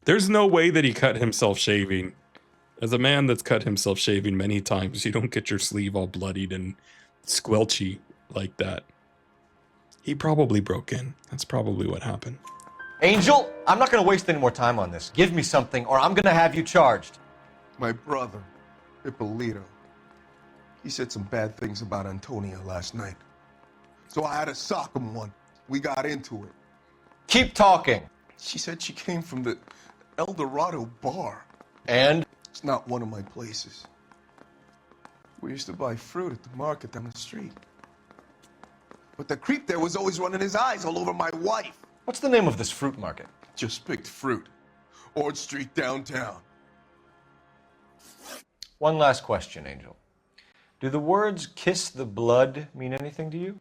There's no way that he cut himself shaving. As a man that's cut himself shaving many times, you don't get your sleeve all bloodied and squelchy like that. He probably broke in. That's probably what happened. Angel, I'm not going to waste any more time on this. Give me something or I'm going to have you charged. My brother, Ippolito, he said some bad things about Antonia last night. So I had to sock him one. We got into it. Keep talking. She said she came from the El Dorado Bar. And? It's not one of my places. We used to buy fruit at the market down the street. But the creep there was always running his eyes all over my wife. What's the name of this fruit market? Just picked fruit. Ord Street downtown. One last question, Angel. Do the words kiss the blood mean anything to you?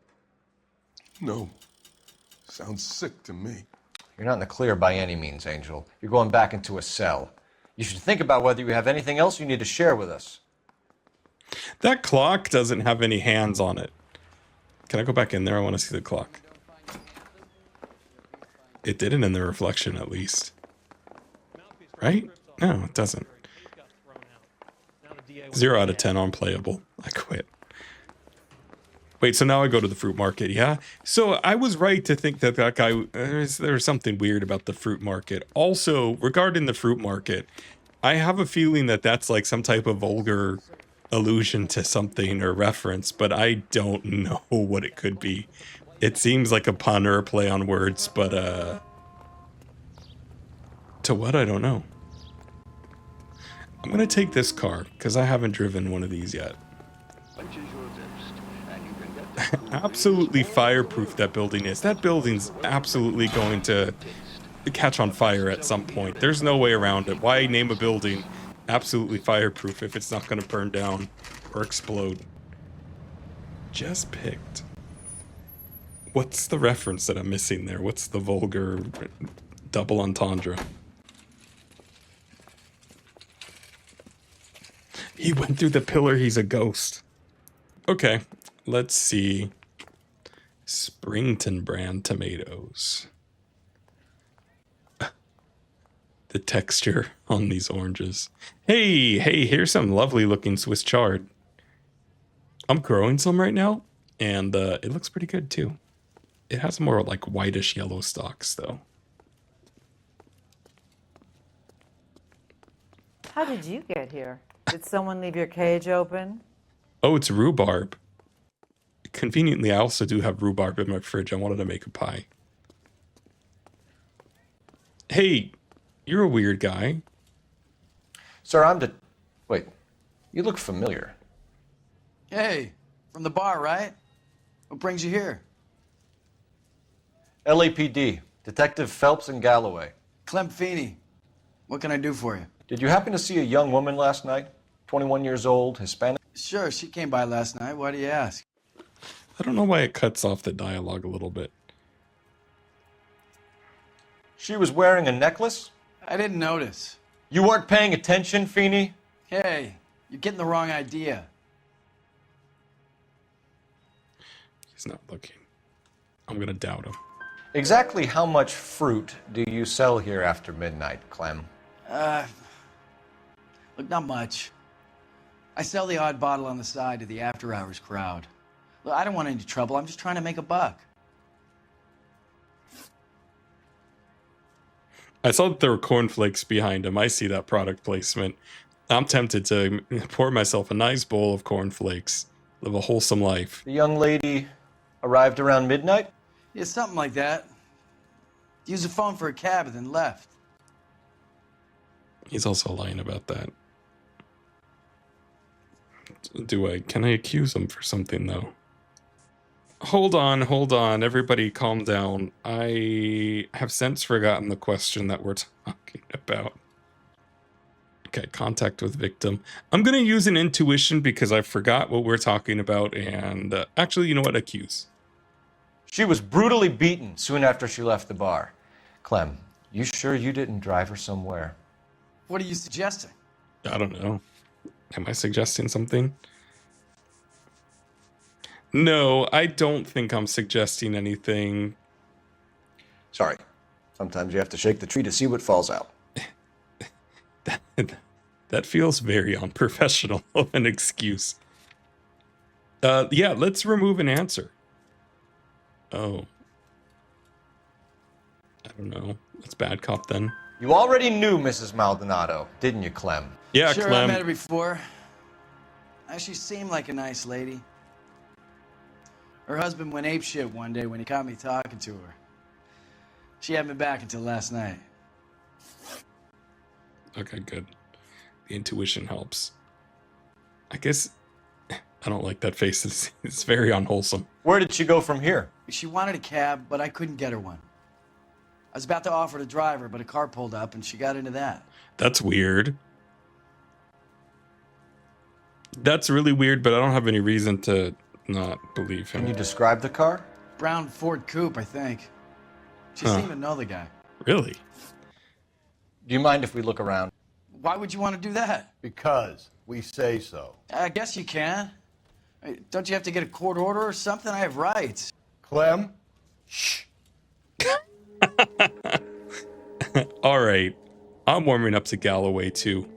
No. Sounds sick to me. You're not in the clear by any means, Angel. You're going back into a cell. You should think about whether you have anything else you need to share with us. That clock doesn't have any hands on it. Can I go back in there? I want to see the clock. It didn't in the reflection, at least. Right? No, it doesn't. 0 out of 10 on playable. I quit. Wait, so now I go to the fruit market, yeah? So I was right to think that that guy, there's something weird about the fruit market. Also, regarding the fruit market, I have a feeling that that's like some type of vulgar allusion to something or reference, but I don't know what it could be. It seems like a pun or a play on words, but to what? I don't know. I'm gonna take this car because I haven't driven one of these yet. Absolutely fireproof that building is. That building's absolutely going to catch on fire at some point. There's no way around it. Why name a building absolutely fireproof if it's not going to burn down or explode? Just picked. What's the reference that I'm missing there? What's the vulgar double entendre? He went through the pillar. He's a ghost. Okay, let's see. Springton brand tomatoes. The texture on these oranges. Hey, here's some lovely looking Swiss chard. I'm growing some right now, and it looks pretty good too. It has more like whitish yellow stalks though. How did you get here? Did someone leave your cage open? Oh, it's rhubarb. Conveniently, I also do have rhubarb in my fridge. I wanted to make a pie. Hey, you're a weird guy. Sir, Wait, you look familiar. Hey, from the bar, right? What brings you here? LAPD, Detective Phelps and Galloway. Clem Feeney. What can I do for you? Did you happen to see a young woman last night? 21 years old, Hispanic? Sure, she came by last night. Why do you ask? I don't know why it cuts off the dialogue a little bit. She was wearing a necklace? I didn't notice. You weren't paying attention, Feeney? Hey, you're getting the wrong idea. He's not looking. I'm gonna doubt him. Exactly how much fruit do you sell here after midnight, Clem? Look, not much. I sell the odd bottle on the side to the after-hours crowd. Look, I don't want any trouble. I'm just trying to make a buck. I saw that there were cornflakes behind him. I see that product placement. I'm tempted to pour myself a nice bowl of cornflakes. Live a wholesome life. The young lady arrived around midnight? Yeah, something like that. Used the phone for a cab and then left. He's also lying about that. Can I accuse him for something, though? Hold on. Everybody calm down. I have since forgotten the question that we're talking about. Okay, contact with victim. I'm going to use an intuition because I forgot what we're talking about, and actually, you know what? Accuse. She was brutally beaten soon after she left the bar. Clem, you sure you didn't drive her somewhere? What are you suggesting? I don't know. Am I suggesting something? No, I don't think I'm suggesting anything. Sorry. Sometimes you have to shake the tree to see what falls out. That feels very unprofessional of an excuse. Yeah, let's remove an answer. Oh. I don't know. That's bad cop then. You already knew Mrs. Maldonado, didn't you, Clem? Yeah, sure, Clem. I met her before. She seemed like a nice lady. Her husband went apeshit one day when he caught me talking to her. She had me back until last night. Okay, good. The intuition helps. I guess I don't like that face. It's very unwholesome. Where did she go from here? She wanted a cab, but I couldn't get her one. I was about to offer to drive her, but a car pulled up and she got into that. That's weird. That's really weird, but I don't have any reason to not believe him. Can you describe the car? Brown Ford Coupe, I think. She seemed to know the guy. Really? Do you mind if we look around? Why would you want to do that? Because we say so. I guess you can. Don't you have to get a court order or something? I have rights. Clem? Shh. All right. I'm warming up to Galloway, too.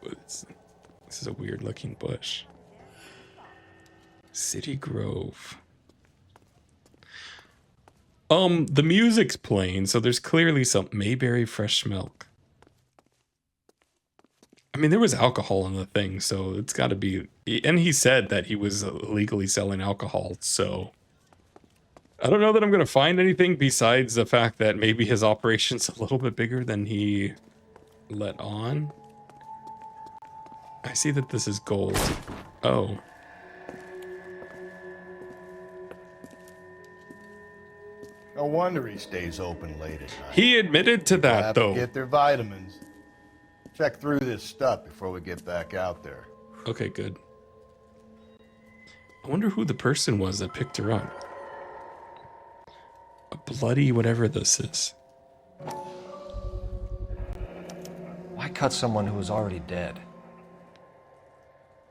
This is a weird-looking bush. City Grove. The music's playing, so there's clearly some Mayberry fresh milk. I mean, there was alcohol in the thing, so it's got to be... And he said that he was illegally selling alcohol, so... I don't know that I'm going to find anything besides the fact that maybe his operation's a little bit bigger than he let on. I see that this is gold. Oh. No wonder he stays open late at night. He admitted to that, Have though. to get their vitamins. Check through this stuff before we get back out there. Okay, good. I wonder who the person was that picked her up. A bloody whatever this is. Why cut someone who was already dead?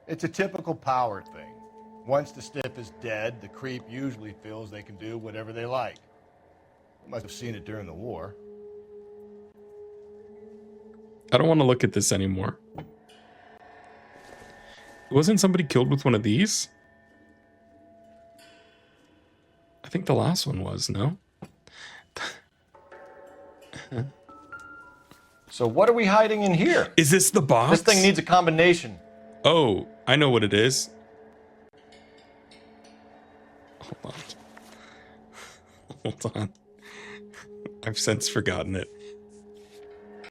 It's a typical power thing. Once the stiff is dead, the creep usually feels they can do whatever they like. You must have seen it during the war. I don't want to look at this anymore. Wasn't somebody killed with one of these? I think the last one was, no? So what are we hiding in here? Is this the box? This thing needs a combination. Oh, I know what it is. Hold on. Hold on. I've since forgotten it.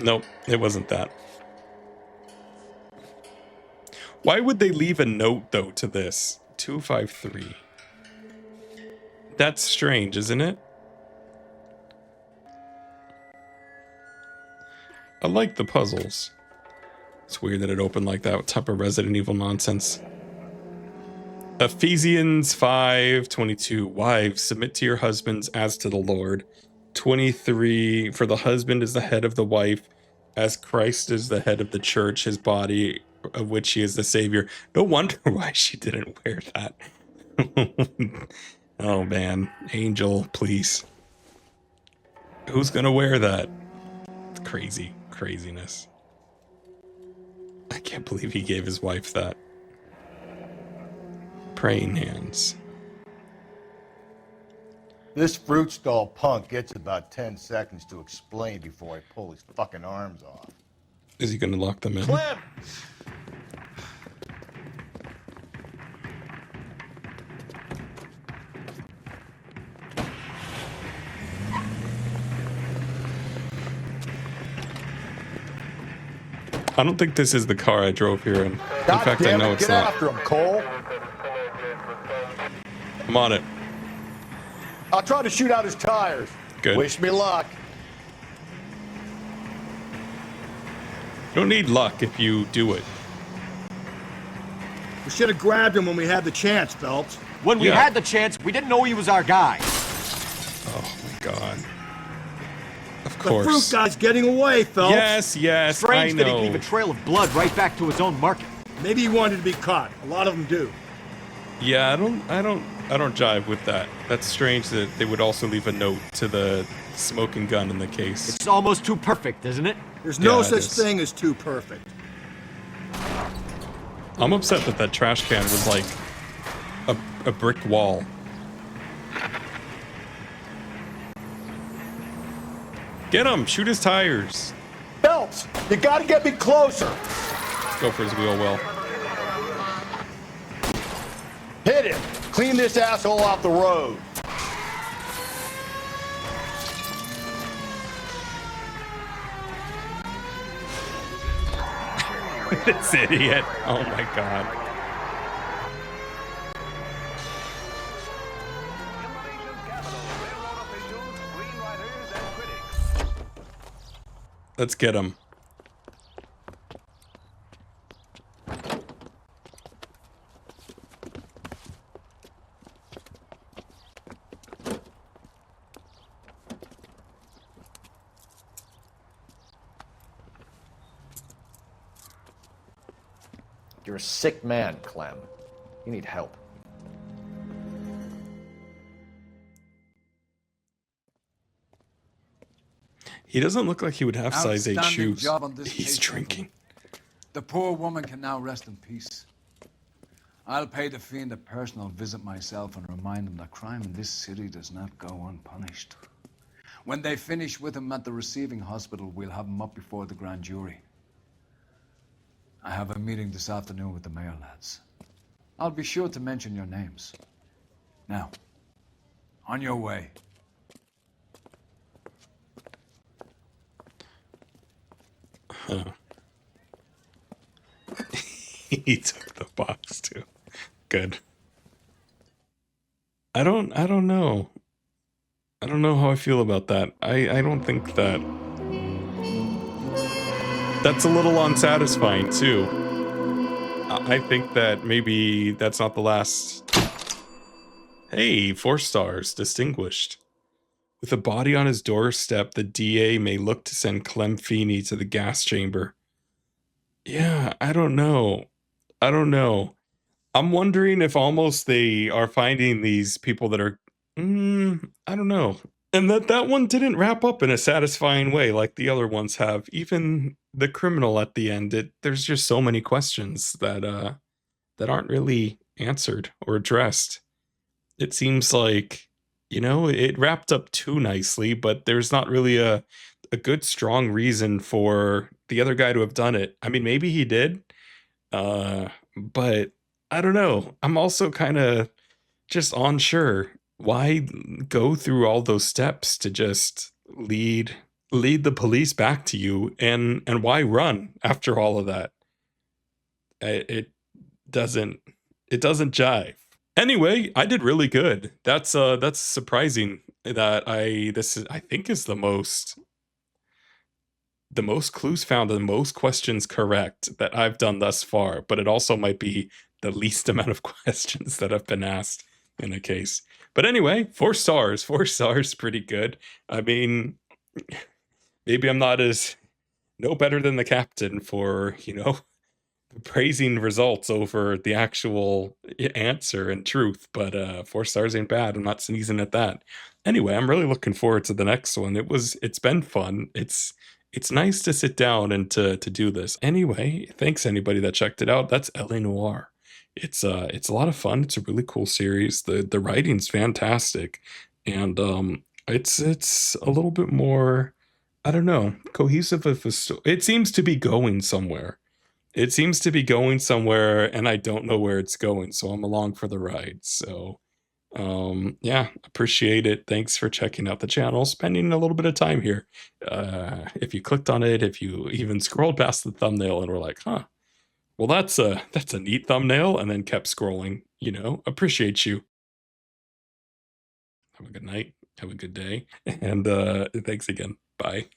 Nope, it wasn't that. Why would they leave a note, though, to this? 253. That's strange, isn't it? I like the puzzles. It's weird that it opened like that. What type of Resident Evil nonsense? Ephesians 5:22. Wives, submit to your husbands as to the Lord. 23. For the husband is the head of the wife, as Christ is the head of the church, his body, of which he is the Savior. No wonder why she didn't wear that. Oh man, Angel, please. Who's gonna wear that? It's crazy. craziness. I can't believe he gave his wife that. Praying hands. This fruit stall punk gets about 10 seconds to explain before I pull his fucking arms off. Is he going to lock them in? Clem! I don't think this is the car I drove here in. In fact, I know it's get not. after him, Cole. I'm on it. I'll try to shoot out his tires. Good. Wish me luck. You don't need luck if you do it. We should have grabbed him when we had the chance, Phelps. When we had the chance, we didn't know he was our guy. Oh my god. Of The course. fruit guy's getting away, Phelps. Yes, Strange I that know. he'd leave a trail of blood right back to his own market. Maybe he wanted to be caught. A lot of them do. Yeah, I don't jive with that. That's strange that they would also leave a note to the smoking gun in the case. It's almost too perfect, isn't it? There's no Yeah, it such is. thing as too perfect. I'm upset that that trash can was like a brick wall. Get him! Shoot his tires! Phelps, you gotta get me closer. Go for his wheel well. Hit him. Clean this asshole off the road. This idiot. Oh my god. Let's get him. You're a sick man, Clem. You need help. He doesn't look like he would have size 8 Outstanding shoes. job on this He's case, drinking. The poor woman can now rest in peace. I'll pay the fiend a personal visit myself and remind him that crime in this city does not go unpunished. When they finish with him at the receiving hospital, we'll have him up before the grand jury. I have a meeting this afternoon with the mayor lads. I'll be sure to mention your names. Now, on your way. Huh. He took the box too. Good. I don't know. I don't know how I feel about that. I don't think that... That's a little unsatisfying too. I think that maybe that's not the last... Hey, 4 stars, distinguished. With a body on his doorstep, the DA may look to send Clem Feeney to the gas chamber. Yeah, I don't know. I'm wondering if almost they are finding these people that are... I don't know. And that one didn't wrap up in a satisfying way like the other ones have. Even the criminal at the end, there's just so many questions that aren't really answered or addressed. It seems like, you know, it wrapped up too nicely, but there's not really a good, strong reason for the other guy to have done it. I mean, maybe he did, but I don't know. I'm also kind of just unsure. Why go through all those steps to just lead the police back to you, and why run after all of that? It doesn't jive. Anyway, I did really good. That's surprising that I think is the most clues found and the most questions correct that I've done thus far, but it also might be the least amount of questions that have been asked in a case. But anyway, 4 stars. 4 stars, pretty good. I mean, maybe I'm not no better than the captain for, you know, praising results over the actual answer and truth, but 4 stars ain't bad. I'm not sneezing at that. Anyway, I'm really looking forward to the next one. It's been fun. It's it's nice to sit down and to do this. Anyway, thanks anybody that checked it out. That's L.A. Noire. It's a lot of fun. It's a really cool series. The writing's fantastic, and it's a little bit more, I don't know, cohesive of a story. It seems to be going somewhere. It seems to be going somewhere, and I don't know where it's going, so I'm along for the ride. So yeah, appreciate it. Thanks for checking out the channel, spending a little bit of time here. If you clicked on it, if you even scrolled past the thumbnail and were like, huh, well, that's a neat thumbnail, and then kept scrolling, you know, appreciate you. Have a good night, have a good day, and thanks again. Bye.